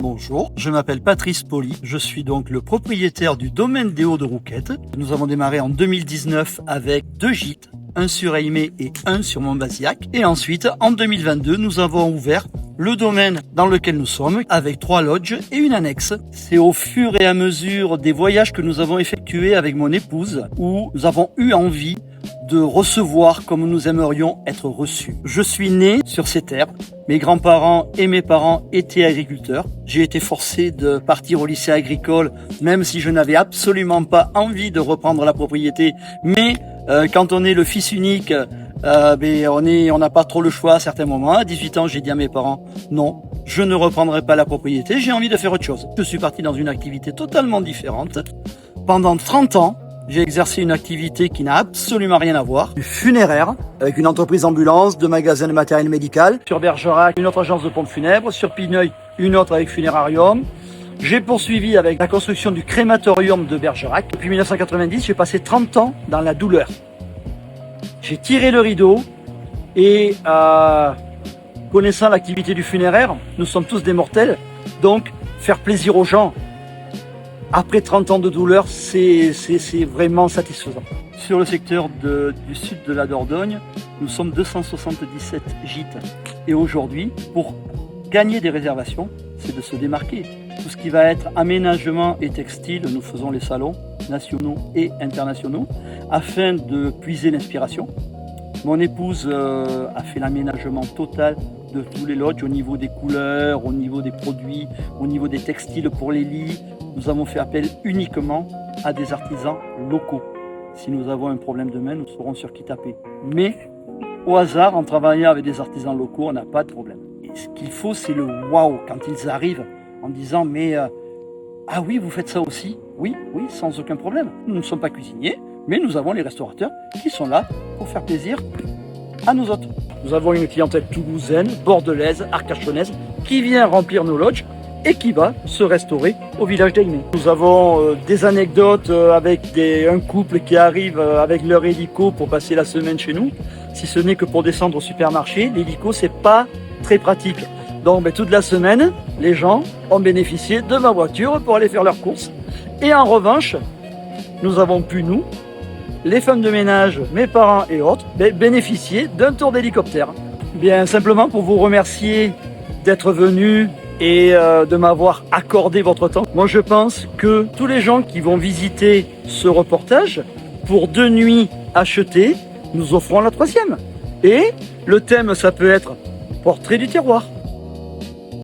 Bonjour, je m'appelle Patrice Poli, je suis donc le propriétaire du domaine des Hauts de Rouquette. Nous avons démarré en 2019 avec 2 gîtes, un sur Aimé et un sur Montbazillac. Et ensuite, en 2022, nous avons ouvert le domaine dans lequel nous sommes avec 3 lodges et une annexe. C'est au fur et à mesure des voyages que nous avons effectués avec mon épouse où nous avons eu envie de recevoir comme nous aimerions être reçus. Je suis né sur ces terres. Mes grands-parents et mes parents étaient agriculteurs. J'ai été forcé de partir au lycée agricole, même si je n'avais absolument pas envie de reprendre la propriété. Mais quand on est le fils unique, on n'a pas trop le choix à certains moments. À 18 ans, j'ai dit à mes parents, non, je ne reprendrai pas la propriété, j'ai envie de faire autre chose. Je suis parti dans une activité totalement différente. Pendant 30 ans, j'ai exercé une activité qui n'a absolument rien à voir, du funéraire, avec une entreprise ambulance, 2 magasins de matériel médical. Sur Bergerac, une autre agence de pompes funèbres. Sur Pineuil, une autre avec funérarium. J'ai poursuivi avec la construction du crématorium de Bergerac. Depuis 1990, j'ai passé 30 ans dans la douleur. J'ai tiré le rideau et connaissant l'activité du funéraire, nous sommes tous des mortels, donc faire plaisir aux gens après 30 ans de douleur, c'est vraiment satisfaisant. Sur le secteur du sud de la Dordogne, nous sommes 277 gîtes. Et aujourd'hui, pour gagner des réservations, c'est de se démarquer. Tout ce qui va être aménagement et textile, nous faisons les salons nationaux et internationaux afin de puiser l'inspiration. Mon épouse a fait l'aménagement total de tous les lodges au niveau des couleurs, au niveau des produits, au niveau des textiles pour les lits. Nous avons fait appel uniquement à des artisans locaux. Si nous avons un problème demain, nous saurons sur qui taper. Mais au hasard, en travaillant avec des artisans locaux, on n'a pas de problème. Et ce qu'il faut, c'est le waouh quand ils arrivent en disant mais ah oui, vous faites ça aussi? Oui, sans aucun problème. Nous ne sommes pas cuisiniers, mais nous avons les restaurateurs qui sont là pour faire plaisir à nous autres. Nous avons une clientèle toulousaine, bordelaise, arcachonnaise qui vient remplir nos lodges et qui va se restaurer au village d'Aimé. Nous avons des anecdotes avec un couple qui arrive avec leur hélico pour passer la semaine chez nous. Si ce n'est que pour descendre au supermarché, l'hélico c'est pas très pratique. Donc toute la semaine, les gens ont bénéficié de ma voiture pour aller faire leurs courses. Et en revanche, nous avons pu, nous, les femmes de ménage, mes parents et autres, bénéficier d'un tour d'hélicoptère. Bien simplement pour vous remercier d'être venus et de m'avoir accordé votre temps. Moi je pense que tous les gens qui vont visiter ce reportage, pour 2 nuits achetées, nous offrons la 3e. Et le thème ça peut être portrait du terroir.